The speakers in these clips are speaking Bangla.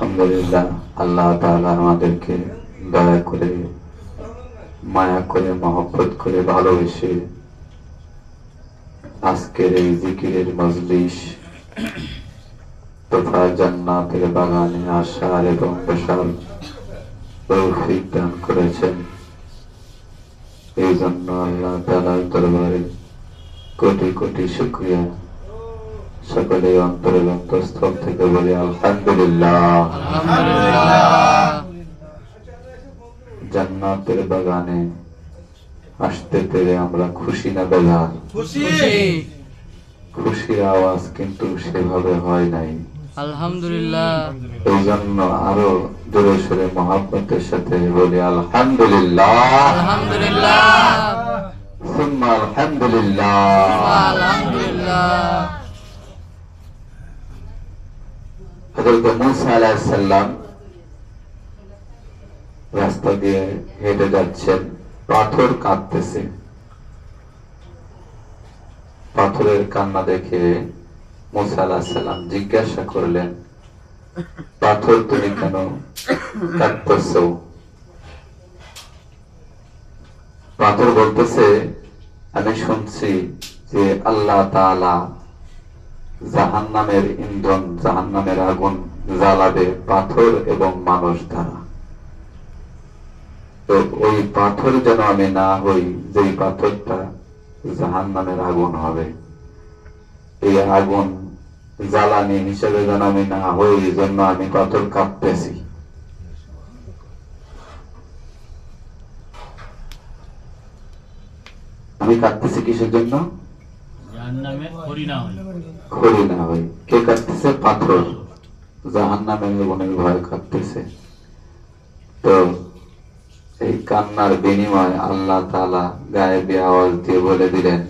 আলহামদুলিল্লাহ, আল্লাহ তাআলা আমাদেরকে দয়া করে, মায়া করে, মহব্বত করে, ভালোবেসে আজকের এই জিকিরের মজলিস তথা জান্নাতের বাগানে আসার এবং বসার তৌফিক দান করেছেন। এই জন্য আল্লাহ তাআলার দরবারে কোটি কোটি শুকরিয়া। সকলে অন্তরের অন্তঃস্থল থেকে বলি আলহামদুলিল্লাহ। জান্নাতের বাগানে আসতে পেরে আমরা খুশি না বেজার? খুশির আওয়াজ কিন্তু সেভাবে হয় নাই, আলহামদুলিল্লাহ। এই জন্য আরো জোরে সোরে মহব্বতের সাথে বলি আলহামদুলিল্লাহ, আলহামদুলিল্লাহ, সুম্মা আলহামদুলিল্লাহ। আলহামদুলিল্লাহ। হযরত মূসা আলাইহিস সালাম রাস্তা দিয়ে হেঁটে যাচ্ছেন, পাথর কাঁদতেছে। পাথরের কান্না দেখে মূসা আলাইহিস সালাম জিজ্ঞাসা করলেন, পাথর তুমি কেন কাঁদতেছো? পাথর বলতেছে, আমি শুনছি যে আল্লাহ তাআলা জাহান্নামের ইন্ধন, জাহান্নামের আগুন জ্বালাবে পাথর এবং মানুষ দ্বারা। তো ওই পাথর যেন আমি না হই, যেই পাথরটা জাহান্নামের আগুন হবে, এই আগুন জ্বালানি হিসেবে যেন আমি না হই, এই জন্য আমি পাথর কাঁদতেছি। আমি কাঁদতেছি কিসের জন্য? খড়ি না হই। কে কাঁদতেছে? পাথর জাহান্নামের আগুনের ভয় কাঁদতেছে। তো এই কান্নার বিনিময়ে আল্লাহ তাআলা গায়েবী আওয়াজ দিয়ে বলে দিলেন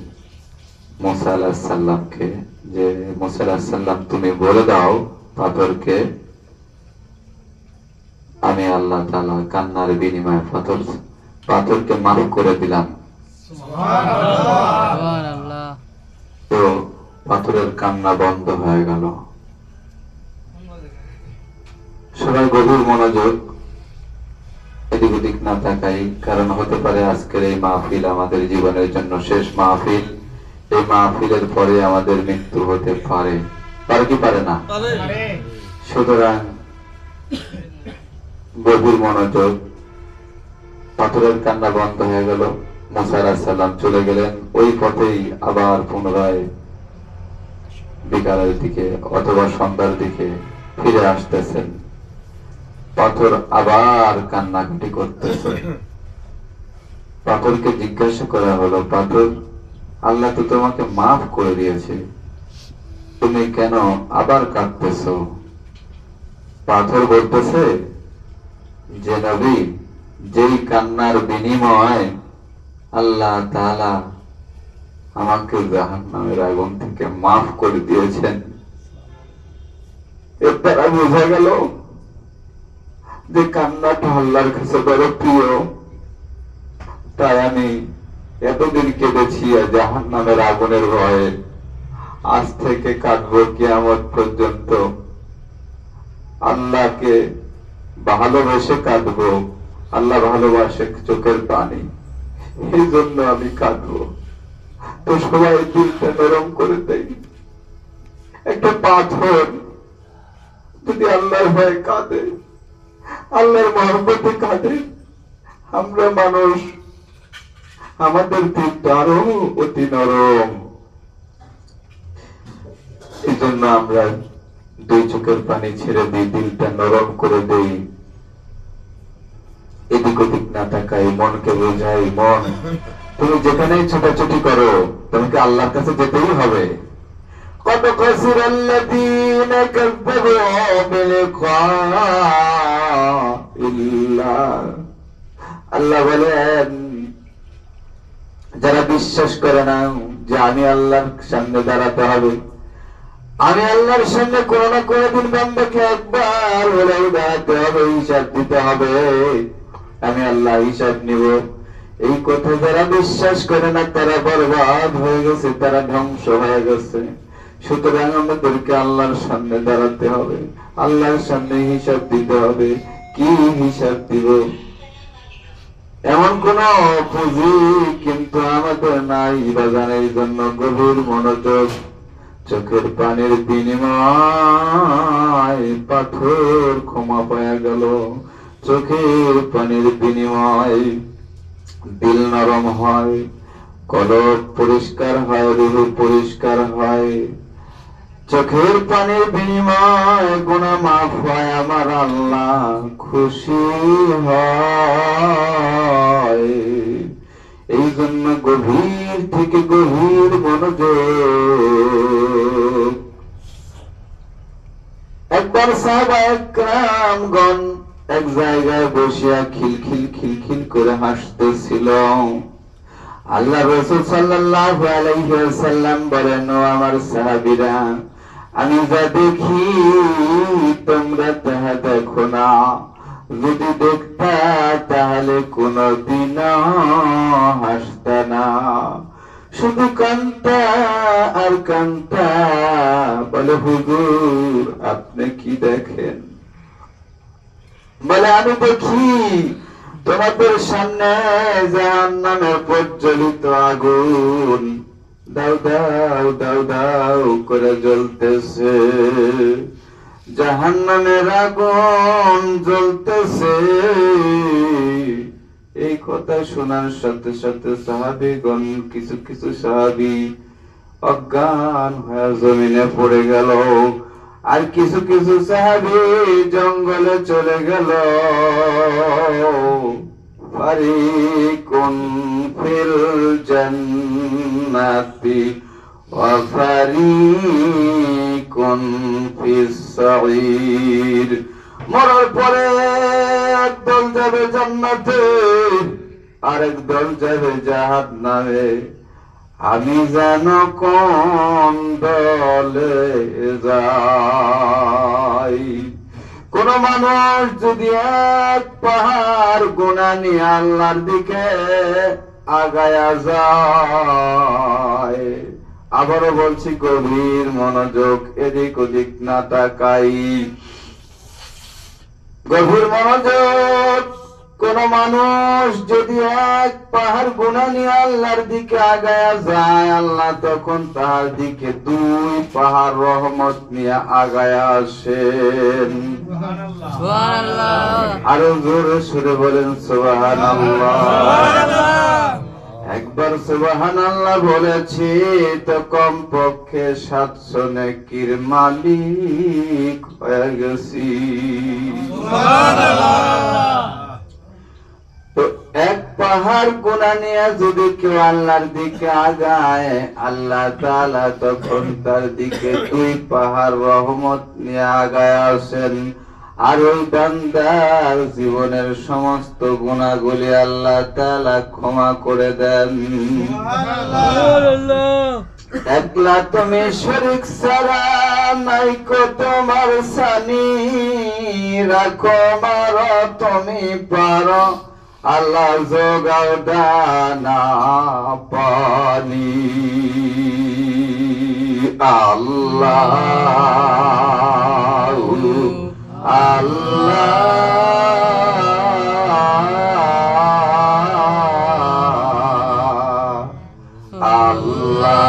মূসা আলাইহিস সালামকে, যে মূসা আলাইহিস সালাম তুমি বলে দাও পাথরকে, আমি আল্লাহ তাআলা কান্নার বিনিময়ে পাথরকে মাফ করে দিলাম। সুবহানাল্লাহ। তো পাথরের কান্না বন্ধ হয়ে গেল। সবাই গভীর মনোযোগ, এদিক ওদিক না তাকাই, কারণ হতে পারে আজকের এই মাহফিল আমাদের জীবনের জন্য শেষ মাহফিল। এই মাহফিলের পরে আমাদের মৃত্যু হতে পারে, পারে কি পারে না? সুতরাং গভীর মনোযোগ। পাথরের কান্না বন্ধ হয়ে গেল, মূসা আলাইহিস সালাম চলে গেলেন। ওই পথেই আবার পুনরায় বিকালের দিকে অথবা সন্ধ্যার দিকে ফিরে আসতেছেন। পাথর আবার কান্নাকাটি করতেছে। পাথরকে জিজ্ঞাসা করা হলো, পাথর আল্লাহ তো তোমাকে মাফ করে দিয়েছে, তুমি কেন আবার কাঁদতেছো? পাথর বলতেছে যে নবী, যেই কান্নার বিনিময় আল্লাহ তাআলা আমাকে জাহান্নামের আগুন থেকে মাফ করে দিয়েছেন, এর দ্বারা বোঝা গেল যে কান্নাটা আল্লাহর কাছে বড় প্রিয়। তাই আমি এতদিন কেঁদেছি জাহান্নামের আগুনের ভয়ে, আজ থেকে কাঁদবো কিয়ামত পর্যন্ত। আল্লাহকে ভালোবেসে কাঁদবো, আল্লাহ ভালোবাসে চোখের পানি, এই জন্য আমি কাঁদবো। তো সবাই দিলটা নরম করে দেয়। একটা পাথর যদি আল্লাহর ভয়ে কাঁদে, আল্লাহর মহব্বতে কাঁদে, আমরা মানুষ, আমাদের দিলটা আরো অতি নরম। এই জন্য আমরা দুই চোখের পানি ছেড়ে দিই, দিলটা নরম করে দেই, এদিক ওদিক না তাকাই, মনকে বোঝাই, মন তুমি যেখানেই ছোটাছুটি করো, তোমাকে আল্লাহর কাছে যেতেই হবে। কত খাসিরাল্লাযীনা কাযযাবু বিলিকাইল্লাহ, আল্লাহ বলেন যারা বিশ্বাস করে না যে আমি আল্লাহর সামনে দাঁড়াতে হবে, আমি আল্লাহর সামনে কোন না কোনদিন বান্দাকে একবার হলেও দাঁড়াতে হবে, হিসাব দিতে হবে, আমি আল্লাহ হিসাব নিব, এই কথা যারা বিশ্বাস করে না তারা বরবাদ হয়ে গেছে, তারা ধ্বংস হয়ে গেছে। সুতরাং আমাদেরকে আল্লাহর সামনে দাঁড়াতে হবে, আল্লাহর সামনে হিসাব দিতে হবে। কি হিসাব দিব? এমন কোন পুঁজি কিন্তু আমাদের নাই বাজান। এই জন্য গভীর মনোযোগ। চোখের পানির বিনিময় পাথর ক্ষমা পাওয়া গেল, চোখের পানির বিনিময় দিল নরম হয়, কলব পরিষ্কার হয়, রূহ পরিষ্কার হয়। চোখের পানির বিনিময় গুনাহ মাফ হয়, আমার আল্লাহ খুশি হয়। এই জন্য গভীর থেকে গভীর মনোযোগ। একবার সাহাবায়ে কেরামগণ এক জায়গায় বসিয়া খিলখিল খিলখিল করে হাসতেছিল। আল্লাহ রাসূল সাল্লাল্লাহু আলাইহি ওয়াসাল্লাম বলেন, ও আমার সাহাবীরা, আমি যা দেখি তোমরা তাহা দেখো না। যদি দেখতা তাহলে কোনদিন হাসতা না, শুধু কান্তা আর কান্তা। বলে, হুজুর আপনি কি দেখেন? বলে, আমি দেখি তোমাদের সামনে জাহান্নামের প্রজ্বলিত আগুন দাউ দাউ দাউ দাউ করে জ্বলতেছে। জাহান্নামের আগুন জ্বলতেছে। এই কথা শোনার সাথে সাথে সাহাবীগণ, কিছু কিছু সাহাবী অজ্ঞান হয়ে জমিনে পড়ে গেল, আর কিছু কিছু সাহাবী জঙ্গলে চলে গেল। ফারিকুন ফিল জান্নাতি ওয়া ফারিকুন ফিস সাঈর। মরার পরে একদল যাবে জান্নাতে, আরেক দল যাবে জাহান্নামে। আমি যেন কোন দলে যাই? কোন মানুষ যদি এক পাহাড় গুনাহ নিয়ে আল্লাহর দিকে আগায়া যায়, আবারও বলছি গভীর মনোযোগ, এদিক ওদিক না তাকাই, গভীর মনোযোগ। কোন মানুষ যদি এক পাহাড় গুনাহ নিয়ে আল্লাহর দিকে আগায়া যায়, আল্লাহ তখন তার দিকে দুই পাহাড় রহমত নিয়ে আগায়া আসেন। সুবহানাল্লাহ। আরো জোরে সুরে বলেন সুবহানাল্লাহ। একবার সুবহানাল্লাহ বলেছি তো কমপক্ষে 700 নেকির মালিক হয়ে গেছি। তো এক পাহাড় গুনাহ নিয়ে যদি কেউ আল্লাহর দিকে আগায়, আল্লাহ তাআলা তখন তার দিকে দুই পাহাড় রহমত নিয়ে আগায় আসেন। আর ওই বান্দার জীবনের সমস্ত গুনাহগুলি আল্লাহ তাআলা ক্ষমা করে দেন। একলা তুমি শরীক ছাড়া নাই কো তোমার সানি, রাখো মারো তুমি পারো, আল্লাহ যোগাও দানা পানি। আল্লাহ আল্লাহ আল্লাহ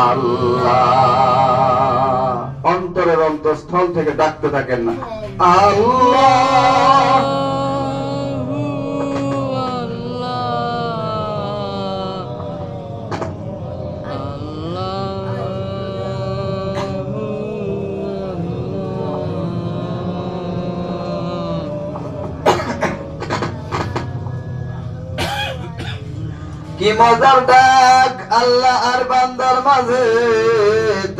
আল্লাহ। অন্তরের অন্তঃস্থল থেকে ডাকতে থাকেন না, আল্লাহ কি মজার ডাক। আল্লাহ আর বান্দার মাঝে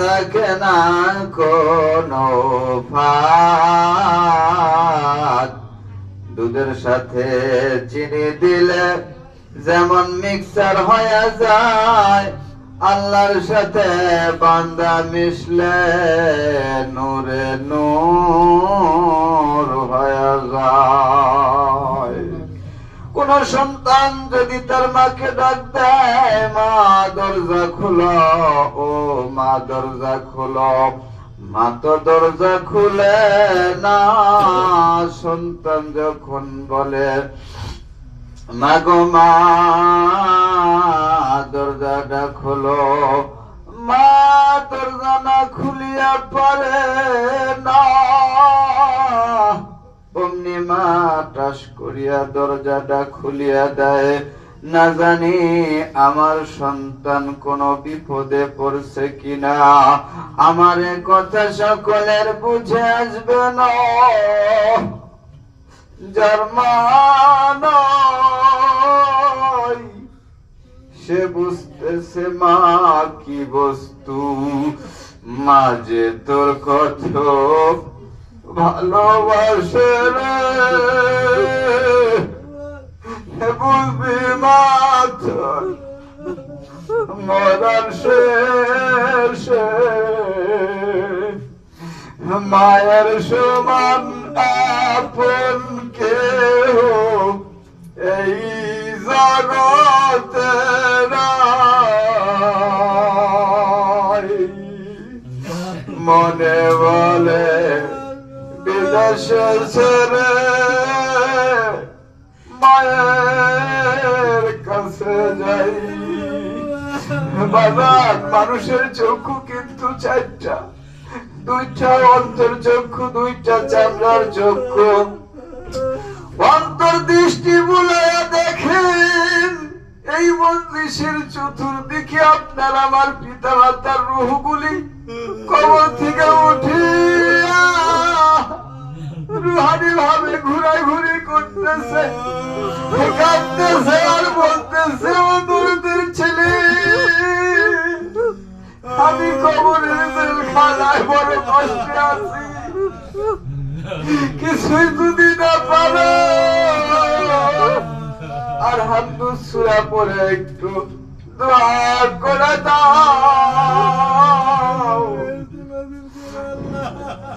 থাকে না কোনো ফাঁক। দুধের সাথে চিনি দিলে যেমন মিক্সার হয়ে যায়, আল্লাহর সাথে বান্দা মিশলে নূরে নূর হয়ে যায়। কোন সন্তান যদি তার মাকে ডাক দেয়, মা দরজা খোলো, ও মা দরজা খোলো, মা তো দরজা খুলে না। সন্তান যখন বলে মা গো মা দরজাটা খোলো, মা দরজা না খুলিয়া পারে না। অমনি মা টাস করিয়া দরজাটা খুলিয়া দেয়। না জানি আমার সন্তান কোন বিপদে পড়ছে কিনা, আমার কথা সকলের বুঝে আসবে না। যার মা নাই সে বুঝতেছে মা কি বস্তু, মা যে তোর কত ভালোবাসে রে, বুঝবি মা তোর মরার শেষে মায়ের সমান আপন কেহ এই জগতে নাই। মনে বলে বিদেশে ছেড়ে মায়ের কাছে যাই। বাজার মানুষের চক্ষু কিন্তু চারটা, দুইটা অন্তর চক্ষু, দুইটা চামড়ার চক্ষু। অন্তর দৃষ্টি বুলাইয়া দেখেন এই মজলিসের চতুর্দিকে আপনার আমার পিতা মাতার রূহগুলি কবর থেকে উঠিয়া রুহানি ভাবে ঘুরাঘুরি করতেছে, কাঁদতেছে আর বলতেছে ও দরদের ছেলে, আমি কবরের জেলখানায় বড় কষ্টে আছি, কিছুই যদি না পারো আর হামদু সূরা পড়ে একটু দোয়া করে দাও,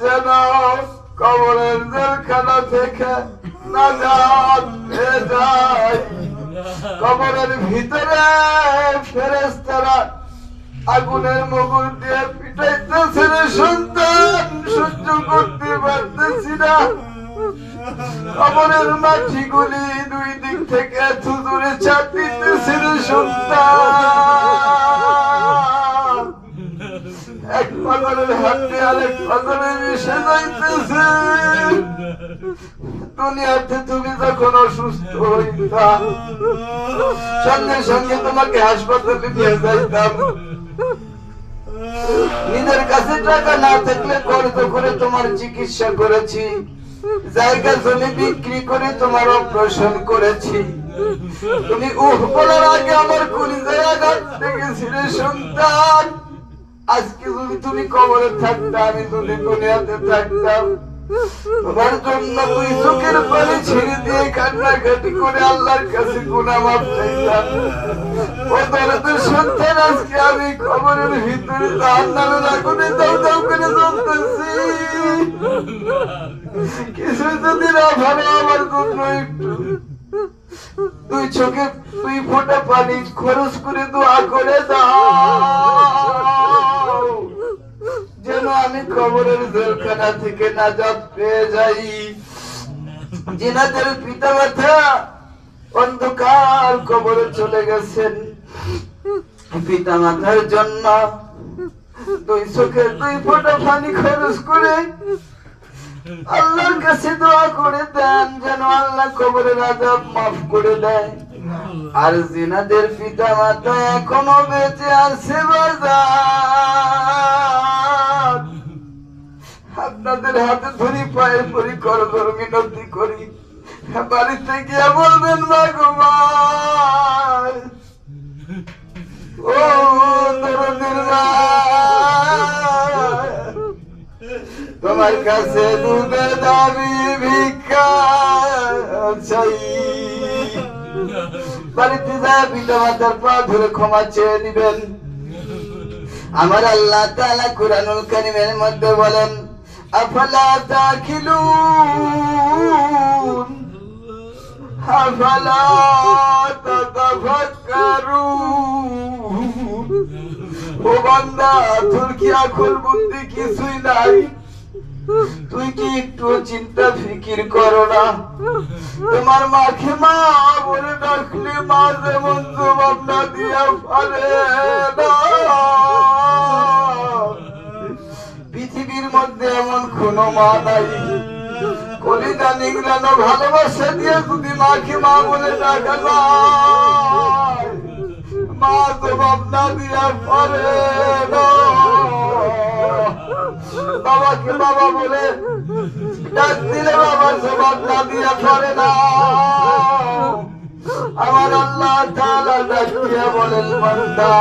যেন কবরের জেলখানা থেকে নাজাত পেয়ে যায়। কবরের ভিতরে ফেরেশতারা আগুনের মুগুর দিয়ে পিটাইতেছে রে সন্তান, সহ্য করতে পারতেছি না। কবরের মাটিগুলি দুই দিক থেকে থুতুরে চাপ দিতেছে রে সন্তান, এক পাগলের হাতে আরেক পাগলে মিশে যাইতেছে। দুনিয়াতে তুমি যখন অসুস্থ হইতাম সঙ্গে সঙ্গে তোমাকে হাসপাতালে নিয়ে যাইতাম, নিজের কাছে টাকা না থাকলে খরচ করে তোমার চিকিৎসা করেছি, জায়গা জমি বিক্রি করে তোমার অপারেশন করেছি। তুমি বলার আগে আমার কলিজায় আঘাত লেগেছিল সন্তান। আজকে যদি তুমি কবরে থাকতে, আমি যদি দুনিয়াতে থাকতাম, তোমার জন্য তুই চোখের পানি ছেড়ে দিয়ে কান্নাকাটি করে আল্লাহর কাছে গুনাহ মাফ চাইতাম। ও দরদের সন্তান, আজকে আমি কবরের ভিতরে জাহান্নামের আগুনে দাউ দাউ করে জ্বলতেছি। কিছু যদি না ভালো আমার জন্য একটু তুই চোখে তুই ফোঁটা পানি খরচ করে দোয়া করে দাও, যেন আমি কবরের জেলখানা থেকে নাজাত পেয়ে যাই। জিনাদের পিতা মাতা অন্ধকার কবরে চলে গেছেন, পিতা মাতার জন্য দুই চোখের দুই ফোঁটা পানি খরচ করে আল্লাহর কাছে দোয়া করে দেন, যেন আল্লাহ কবরের আযাব মাফ করে দেয়। আর জিনাদের পিতা মাতা এখনো বেঁচে আছে বাজার, আপনাদের হাতে ধরি পায়ে পরি করজোড় মিনতি করি, বাড়িতে গিয়ে বলবেন মা গো মা, ও দরদের মা, তোমার কাছে দুধের দাবি ভিক্ষা চাই। বাড়িতে যায় পিতা মাতার পা ধরে ক্ষমা চেয়ে নিবেন। আমার আল্লাহ তাআলা কুরআনুল কারীমের মধ্যে বলেন, আফালা তাকিলুন, আফালা তাতাফাক্কারুন। ও বান্দা, তোর কি আকল বুদ্ধি কিছুই নাই? তুই কি একটু চিন্তা ফিকির করো না? তোমার মাকে মা বলে ডাকলে মা যেমন জবাব না দিয়া পারে না। পৃথিবীর মধ্যে এমন কোন মা নাই কলিজা নিংড়ানো ভালোবাসা দিয়ে যদি মাকে মা বলে ডাকা যায়, মা জবাব না দিয়া পারে না। বাবাকে বাবা বলে ডাক দিলে বাবা জবাব না দিয়া পারে না। আমার আল্লাহ তাআলা ডাক দিয়া বলেন, বান্দা,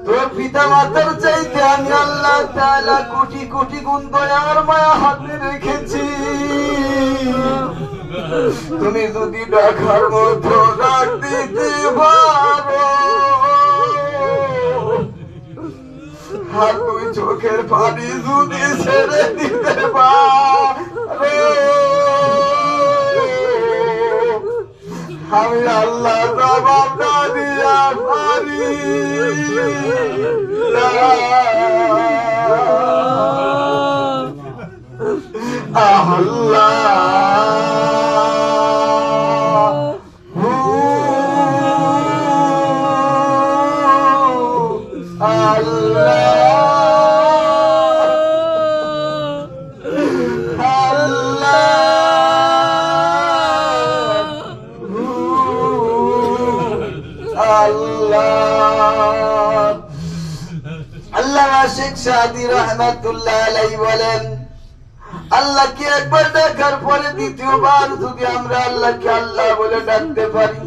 তোর পিতা মাতার চাইতে আমি আল্লাহ তাআলা কোটি কোটি গুণ দয়ার মায়া হাতে রেখেছি। তুমি যদি ডাকার মতো ডাক দিতে পারো, আর তুই চোখের পানি যদি ছেড়ে দিতে পারো, আমি আল্লাহ জবাব না দিয়া পারি না। আল্লাহ শেখ সাদি রহমাতুল্লাহ আলাইহি বলেন, আল্লাহকে একবার ডাকার পরে দ্বিতীয়বার যদি আমরা আল্লাহকে আল্লাহ বলে ডাকতে পারি,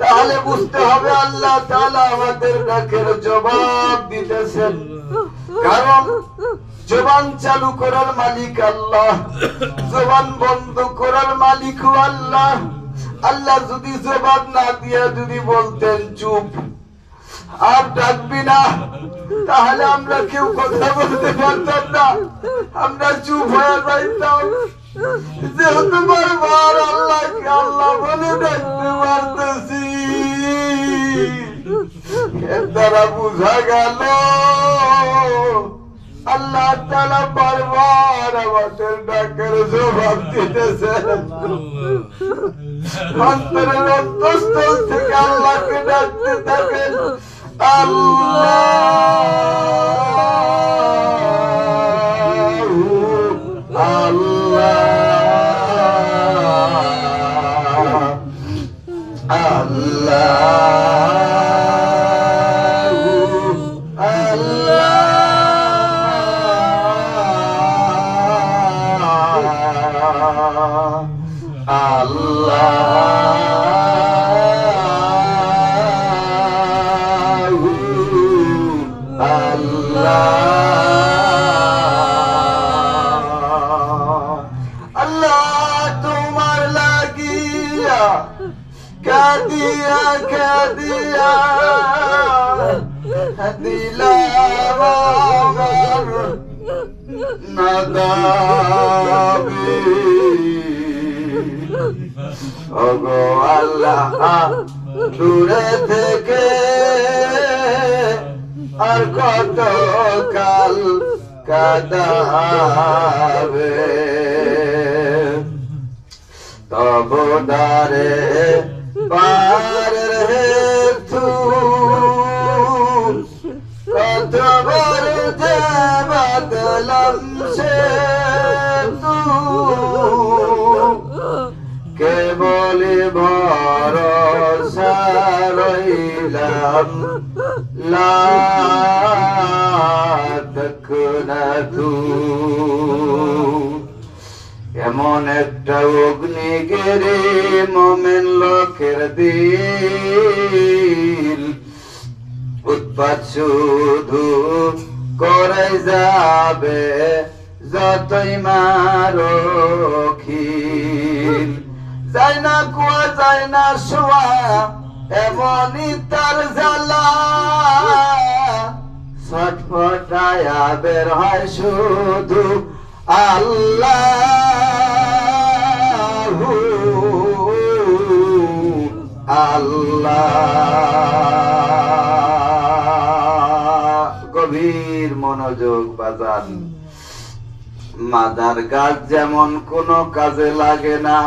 তাহলে বুঝতে হবে আল্লাহ তাআলা আমাদের ডাকের জবাব দিতেছেন। কারণ জবান চালু করার মালিক আল্লাহ, জবান বন্ধ করার মালিক আল্লাহ। আল্লাহ যদি জবাব না দিয়া যদি বলতেন চুপ আর ডাকবি না, তাহলে আমরা কেউ কথা বলতে পারতাম না, আমরা চুপ হয়ে যাইতাম। যেহেতু বারবার আল্লাহকে আল্লাহ বলে ডাকতে পারতেছি, এর দ্বারা বুঝা গেল আল্লাহ তাআলা বারবার আমাদের ডাকের জবাব দিতেছেন। অন্তরের অন্তঃস্থল থেকে আল্লাহকে ডাকতে থাকেন, আল্লাহ আল্লাহ কাদিয়া কাদিয়া দিলাম আমার নাদাবি। ওগো আল্লাহ, দূরে থেকে আর কত কাল কাদাবে, তব দারে পার হেতু কতবার যে বদলাম সে তু, কেবল ভরসা রইলাম লা তাকনাতু। এমন একটা অগ্নি গেরে মোমেন লোকের দিল, উৎপাত শুধু করে যাবে যতই মারো খিল। যায় না কুয়া যায় না শোয়া, এমনই তার জ্বালা, ছটফটায়া বের হয় শুধু আল্লাহ আল্লাহ। গভীর মনোযোগ বাজান। মাদার গাছ যেমন কোনো কাজে লাগে না,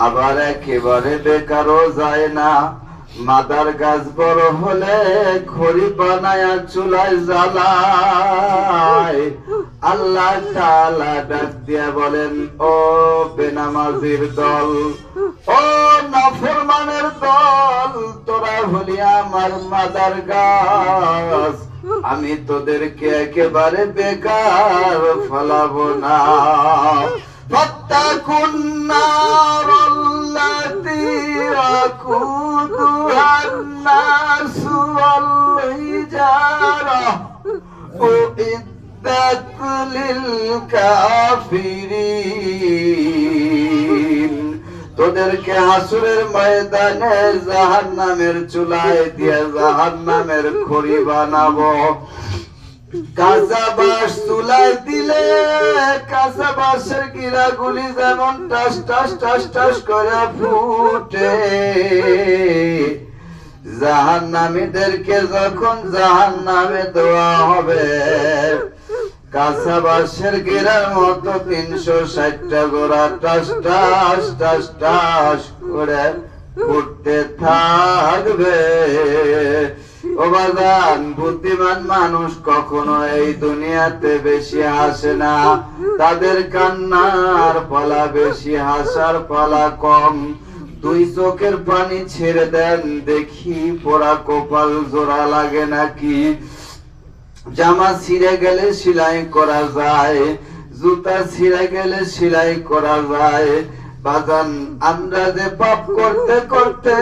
আবার একেবারে বেকারও যায় না। মাদার গাছ বড় হলে খড়ি বানায়া চুলায় জ্বালায়। আল্লাহ তাআলা ডাক দিয়া বলেন, ও বেনামাজির দল, ও নাফরমানের দল, তোরা হলি আমার মাদার গাছ, আমি তোদেরকে একেবারে বেকার ফলাবো না। ফাত্তাকুন নারাল্লাতী ওয়াকুদুহান নাসু ওয়াল হিজারা উইদ্দাত লিল কাফিরিন। তোদেরকে হাসরের ময়দানে জাহান্নামের চুলায় দিয়ে জাহান্নামের খড়ি বানাবো। কাঁচা বাঁশ চুলায় দিলে কাঁচা বাঁশের গিরাগুলি যেমন টাস টাস টাস টাস করে ফুটে, জাহান্নামীদেরকে যখন জাহান্নামে দেওয়া হবে, কাঁচা বাঁশের গিরার মতো 360টা গোড়া টাস টাস টাস টাস করে ফুটতে থাকবে। ও বাজান, বুদ্ধিমান মানুষ কখনো এই দুনিয়াতে বেশি হাসে না, তাদের কান্নার পালা বেশি, হাসার পালা কম। দুই চোখের পানি ছেড়ে দেন দেখি, পোড়া কপাল জোড়া লাগে নাকি। জামা ছিঁড়ে গেলে সেলাই করা যায়, জুতা ছিঁড়ে গেলে সেলাই করা যায়। বাজান, আমরা যে পাপ করতে করতে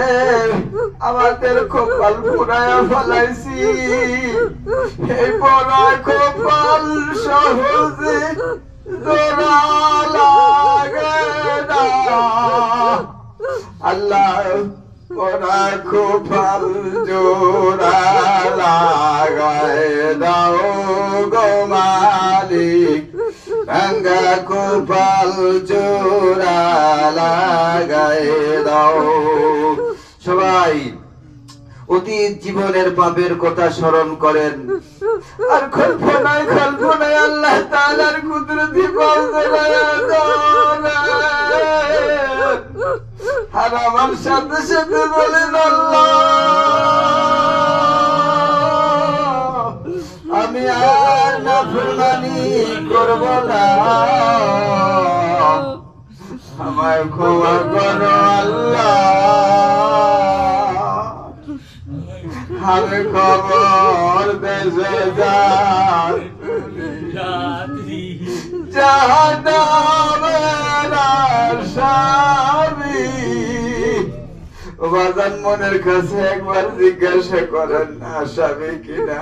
আমাদের কপাল পুরায়া ফেলাইছি, এই পোড়া কপাল সহজে জোড়া লাগে না। আল্লাহ, পোড়া কপাল জোড়া লাগায় দাও গো মালিক, ভাঙ্গা কপাল জোড়া লাগায় দাও। সবাই অতীত জীবনের পাপের কথা স্মরণ করেন, আর কল্পনায় কল্পনায় আল্লাহ তাআলার কুদরতি পাপ জোড়ায়া দাও। আর আমার সাথে সাথে বলেন, আল্লাহ, আমি আর নাফরমানি করব না, আমায় ক্ষমা করো আল্লাহ। আমি খবর দেশে জাহান্নামের আসামি। বাজান, মনের কাছে একবার জিজ্ঞাসা করেন আসামি কিনা।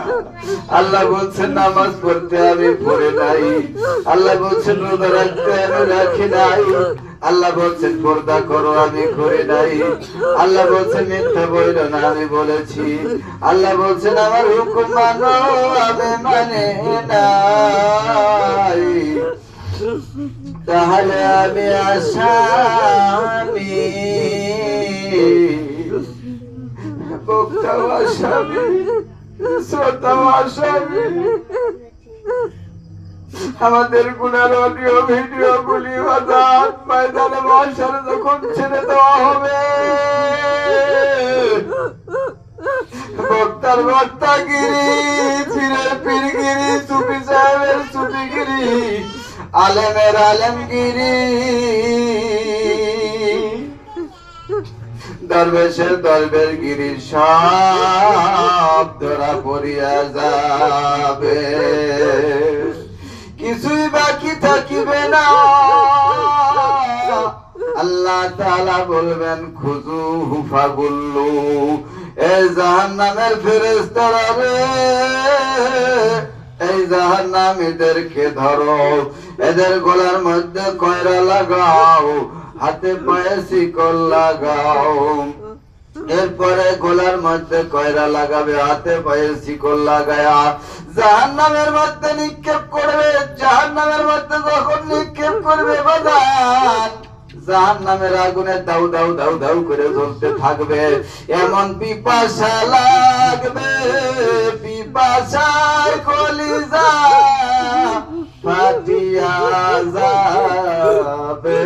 আল্লাহ বলছেন নামাজ পড়তে আমি পড়ে নাই, আল্লাহ বলছেন রোজা রাখতে আমি রাখি নাই, আল্লাহ বলছেন পর্দা করো আমি করি নাই, আল্লাহ বলছেন মিথ্যা বইলো না আমি বলেছি, আল্লাহ বলছেন আমার হুকুম মানো আমি মানে নাই। তাহলে আমি আসামি, বক্তাও আসামি, শ্রোতাও আসামি। আমাদের গুনার অডিও ভিডিও গুলি ময়দানে মাশার যখন ছেড়ে দেওয়া হবে, বক্তার বক্তাগিরি, পীরের পীরগিরি, সুফি সাহেবের সুফিগিরি, আলেমের আলেমগিরি, দরবেশের দরবেশগিরি সব ধরা পড়িয়া যাবে, কিছুই বাকি থাকিবে না। আল্লাহ তাআলা বলবেন, খুজু হুফাগুল্লু, এই জাহান্নামের ফেরেশতারা রে, এই জাহান্নামীদেরকে ধরো, এদের গলার মধ্যে কয়রা লাগাও, হাতে পায়ে শিকল লাগাও। এরপরে গলার মধ্যে কয়রা লাগাবে, হাতে পায়ে শিকল লাগায়া জাহান্নামের মধ্যে নিক্ষেপ করবে। জাহান্নামের মধ্যে যখন নিক্ষেপ করবে বাজান, জাহান্নামের আগুনে দাউ দাউ দাউ দাউ করে জ্বলতে থাকবে। এমন পিপাসা লাগবে, পিপাসায় কলিজা ফাটিয়া যাবে।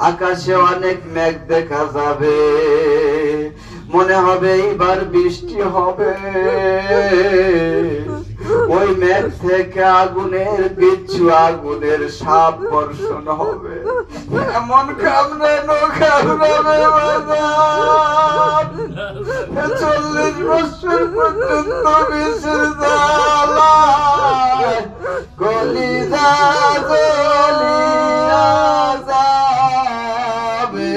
আকাশে অনেক মেঘ দেখা যাবে, মনে হবে এইবার বৃষ্টি হবে। ওই মেঘ থেকে আগুনের বিচ্ছু, আগুনের সাপ বর্ষণ হবে। এমন কামড়ানো কামড়াবে 40 বছর পর্যন্ত বিষের জ্বালায় কলিজা জ্বলিয়া যাবে।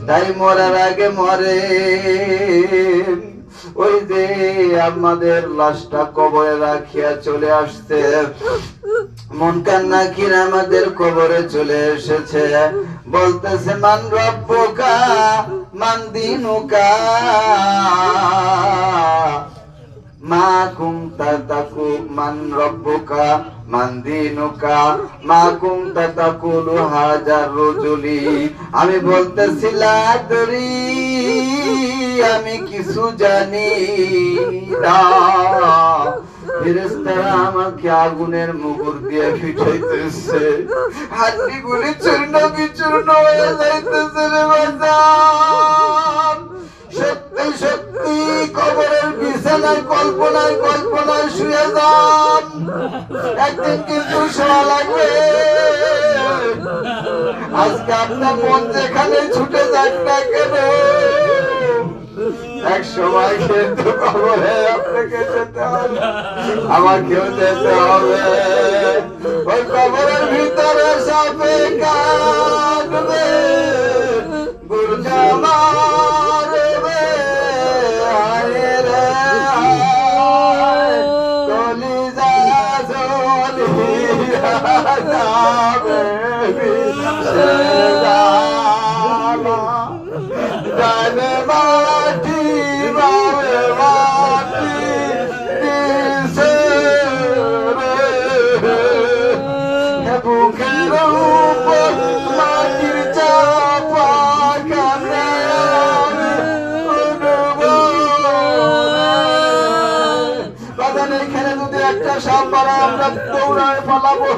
তাই মরার আগে মরে। ওই যে আমাদের লাশটা কবরে রাখিয়া চলে আসছে, মুনকার নাকির আমাদের কবরে চলে এসেছে, বলতেছে মান রব্বুকা মান দিনুকা মা কুনতা তাকু মান রব্বুকা মান দিনুকা মা কুনতা তাকুলু হাজার রজুলি। আমি বলতেছি লাদরি, আমি কিছু জানি না। ফেরেশতারা আমাকে আগুনের মুগুর দিয়ে পিটাইতেছে, হাড্ডিগুলি চূর্ণ বিচূর্ণ হয়ে যাইতেছে রে বাজান। সত্যি সত্যি কবরের বিছানায় কল্পনায় কল্পনায় শুয়ে যান, একদিন কিন্তু শোয়া লাগবে। আজকে আপনার মন যেখানে ছুটে যাক না কেন, এক সময় কিন্তু কবরে আপনাকে যেতে হবে, আমাকেও যেতে হবে। ওই কবরের ভিতরে সাপে কাটবে, গুরজা মারবে, আয় রে আয়, কলিজা জ্বলিয়া যাবে বিষে জ্বালা। ডানে মাটি বামে মাটি দিছে রে, বুকের উপর মাটির চাপা কামড়ে বাজান। এখানে যদি একটা সাপ বাড়ায় আমরা দৌড়ায় পালাবো,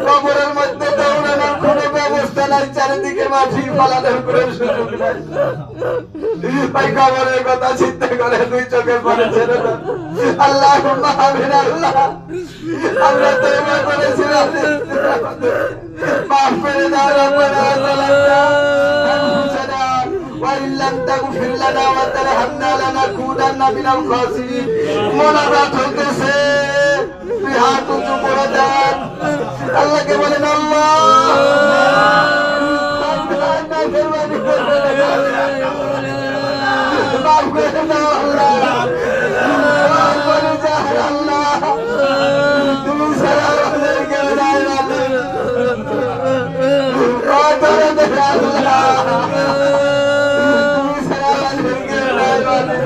কবরের মধ্যে দৌড়ানোর কোনো ব্যবস্থা নাই, চারিদিকে মাটি পালানোর কোনো সুযোগ নাই। ভাই কবরের কথা চিন্তা করে দুই চোখের পানি ছেড়ে দেন। আল্লাহুম্মা আমিন। আল্লাহ, আমরা তওবা করেছিলাম, মাফ করে দাও রব্বানা যালামনা আনফুসানা ওয়া ইন লাম তাগফির লানা ওয়া তারহামনা লানাকুনান্না মিনাল খাসিরিন। মোনাজাত হইতেছে, দুই হাত উঁচু করে দেন, আল্লাহকে বলেন আল্লাহ মাফ করে দাও আল্লাহ, মাফ করে দাও আল্লাহ, তুমি ছাড়া আমাদের কেউ নাই আল্লাহ, মাফ করে দাও আল্লাহ, তুমি ছাড়া আমাদের কেউ নাই আল্লাহ।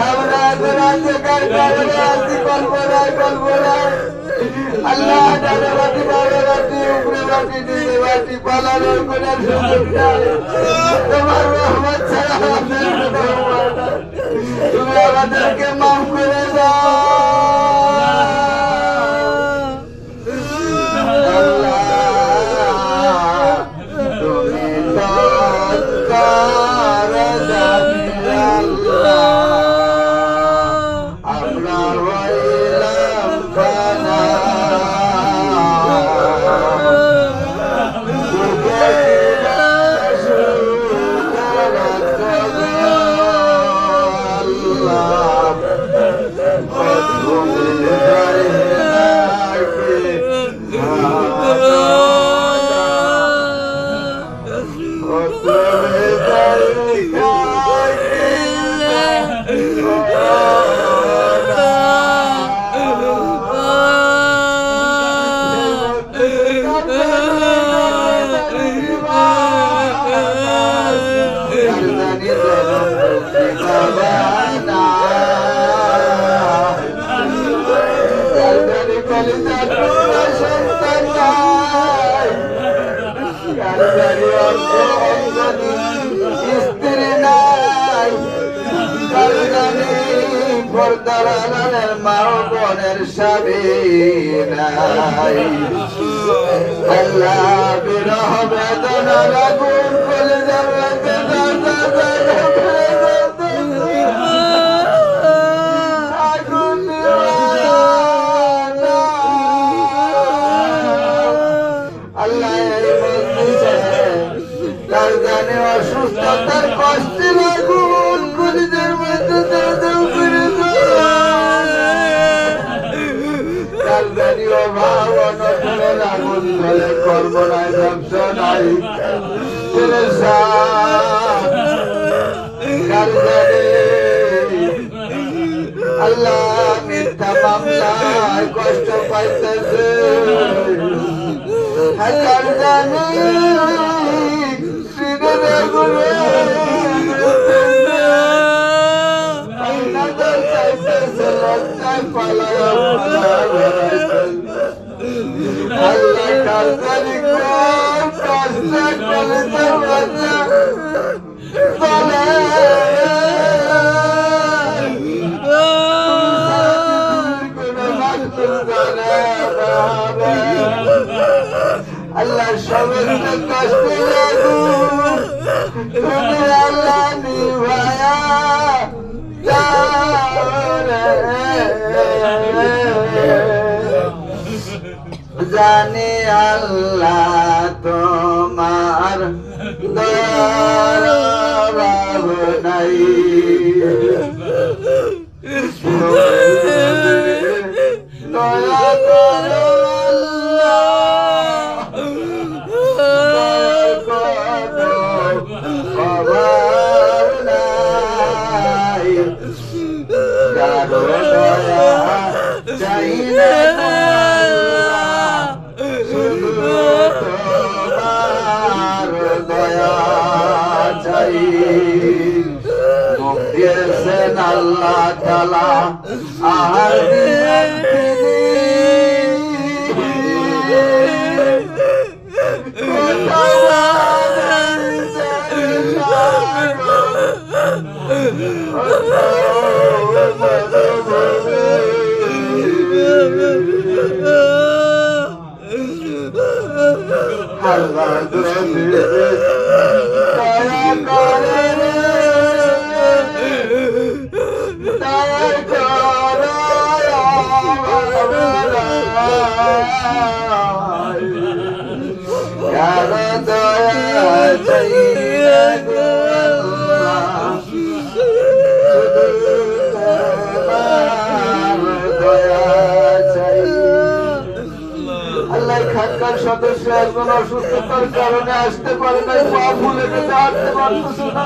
আমরা রাজ্যকার কারণে আছি কল্পনায় কল্পনায়, আল্লাহ ডানে বাটি বামে বাটি উপরে বাটি নিচে বাটি পালানোর কোনো সুযোগ নাই। তোমার রহমত ছাড়া আমাদের কোনো উপায় নাই। তুমি আমাদেরকে মাফ করে দাও আল্লাহ, তুমি তৎকার জানি আল্লাহ, আমরা হইলাম কানা। জালালের মা ও বোনের স্বামী নাই আল্লাহ বিরহ বেদনার আগুন কলিজার মধ্যে আগুন আল্লাহ এই মজলিসে তার জানে অসুস্থতার কষ্টে আগুন কলিজার মধ্যে দাও করে তার জানি অভাব অনটনের আগুন ধরে কর্ম নাই ব্যবসা নাই কার জানে আল্লাহ মিথ্যা মামলায় কষ্ট পাইতেছে কার জানে আল্লাহ কার জানি কষ্ট করে আল্লাহ সবের কষ্ট তুমি আল্লাহ নিভায়া জানি আল্লাহ তোমার দয়ার নাই দয়া করো আল্লাহ তাআলা আর সদস্য একজন অসুস্থতার কারণে আসতে পারে না, পা ফুলে গেছে, হাঁটতে পারতেছে না।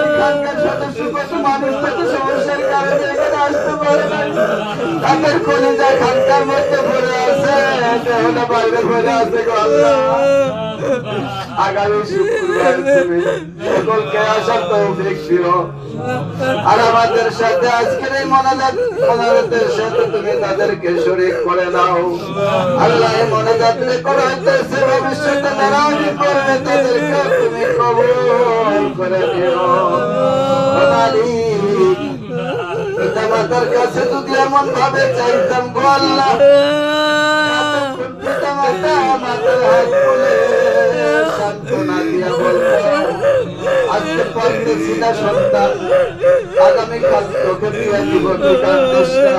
এখানকার সদস্য কত মানুষ কত সমস্যার কারণে এখানে আসতে পারে না, তাদের কলিজা খানকার মধ্যে পড়ে আছে, দেহটা বাইরে পড়ে আছে। আগামী শুক্রবার তুমি সকলকে আসার তৌফিক দিও, আর আমাদের সাথে আজকের এই মোনাজাতের সাথে তুমি তাদেরকে শরীক করে নাও। আল্লাহ মোনাজাত করাইতেছে, ভবিষ্যতে নারাজি করবে, তাদেরকে তুমি কবুল করে নিও। পিতা মাতার কাছে যদি এমন ভাবে চাইতাম গো আল্লাহ, পিতা মাতা আমাদের হাত খুলে সান্ত্বনা দিয়া বলতো আজকে পারতেছি না সন্তান, আগামীকাল তোকে দিয়ে দিব, তুই কাঁদিস না।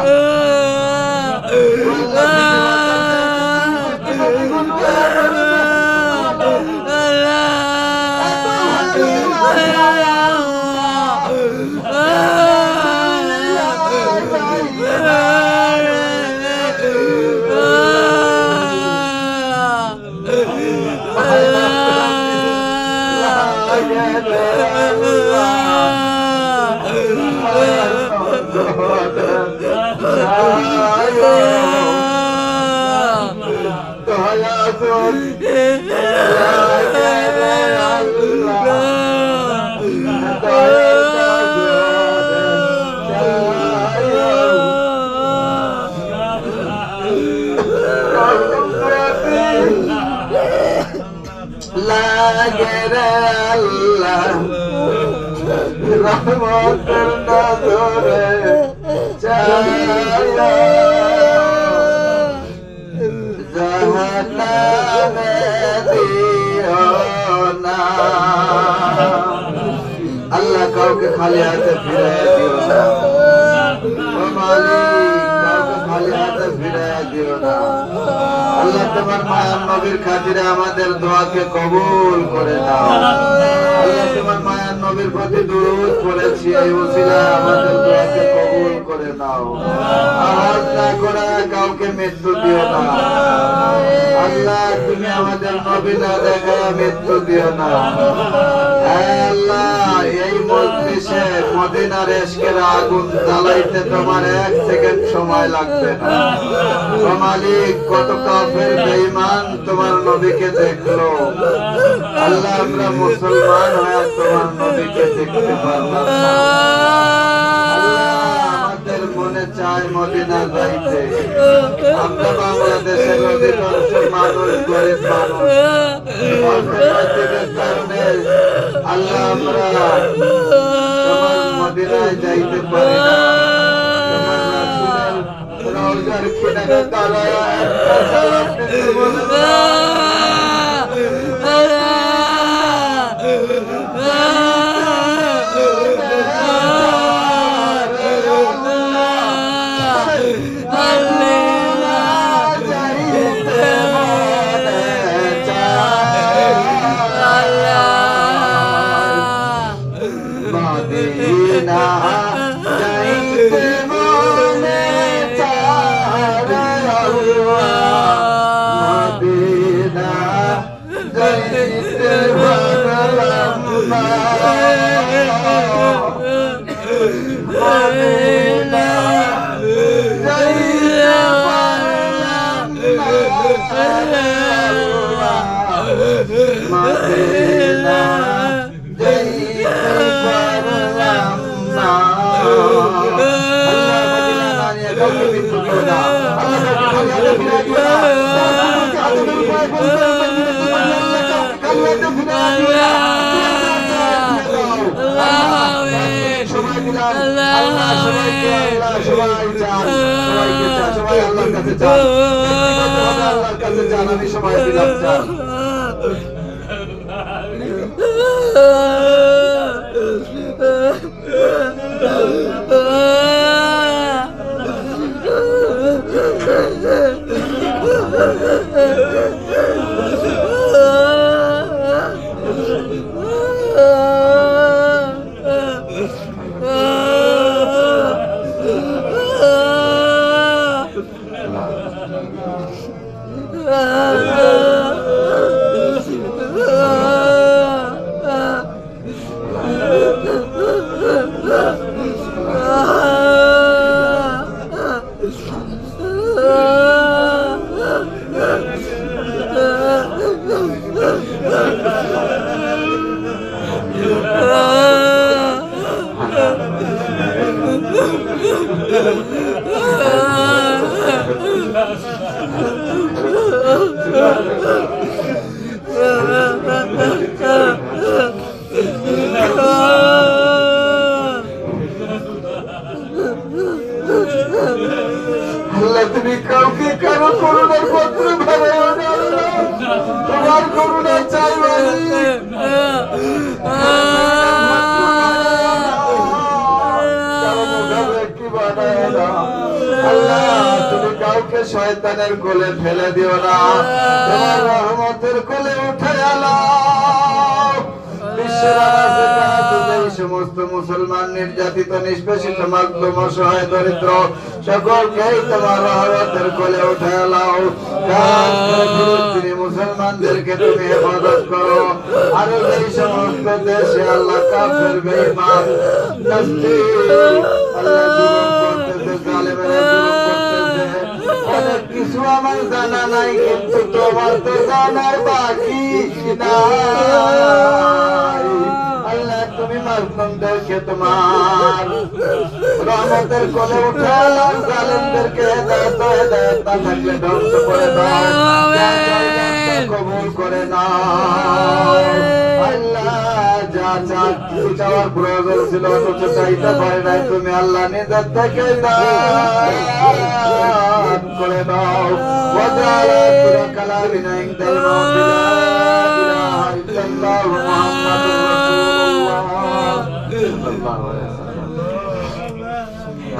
রহমতের নজরে চাইয়া জাহান্নামে দিও না। আল্লাহ কাউকে খালি হাতে ফিরাইয়া দিও না। ও মালিক, কাউকে খালি হাতে ফিরাইয়া দিও না। আল্লাহ তোমার মায়ার নবীর খাতিরে আমাদের দোয়াকে কবুল করে নাও। আল্লাহ তোমার মায়ার নবীর প্রতি দুরূদ পড়েছি, এই ওসিলায় আমাদের দোয়াকে কবুল করে নাও। আওয়াজ না করে কাউকে মৃত্যু দিও না। আল্লাহ তুমি আমাদের নবী না দেখায় মৃত্যু দিও না। আল্লাহ এই মজলিসে মদিনার ইশকের আগুন জ্বালাইতে তোমার 1 সেকেন্ড সময় লাগবে না। ও মালিক, কত কাফের বেঈমান তোমার নবীকে দেখলো। আল্লাহ আমরা মুসলমান হয়ে তোমার নবীকে দেখতে পারলাম না। আল্লাহ আমাদের মনে চায় মদিনা যাইতে। আমরা বাংলাদেশের অধিকাংশ মানুষ গরিব মানুষ, অর্থনৈতিক কারণে আল্লাহ আমরা তোমার মদিনায় যাইতে পারি না। তোমার রাসূলের রওজার কিনারে দাঁড়ায় একটা সালাম দিতে বলে তুমি কাউকে কারো করুণার পত্র ভাড়াও না। তোমার করুণা চাই তুমি কাউকে শয়তানের কোলে ফেলে দিও না। তোমার রহমতের কোলে উঠে আলাও। সমস্ত মুসলমান নির্যাতিত, নিষ্পেষিত, মাগলুম, অসহায়, দরিদ্র সকলকেই তোমার রহমতের কোলে উঠে আলাও। ফিলিস্তিনি মুসলমানদেরকে তুমি হেফাজত করো। আর এই সমস্ত দেশে আল্লাহ কাফের বেঈমান আল্লাহ জুলুম করতেছে, জালেমেরা জুলুম করতেছে। অনেক কিছু আমার জানা নাই, কিন্তু তোমার তো জানার বাকি নাই। আল্লাহ তুমি মাসলুমদেরকে তোমার রহমতের কোলে উঠাও। জালেমদেরকে হেদায়েত না থাকলে ধ্বংস করে দাও, কবুল করে নাও। আল্লাহ যা চা কিছু চাওয়ার প্রয়োজন ছিল অথচ চাইতে পারে নাই, তুমি আল্লাহ নিজের থেকে দান করে দাও। وجعل آخر كلامنا عند الموت لا إله إلا الله محمد رسول الله صلى الله عليه وسلم।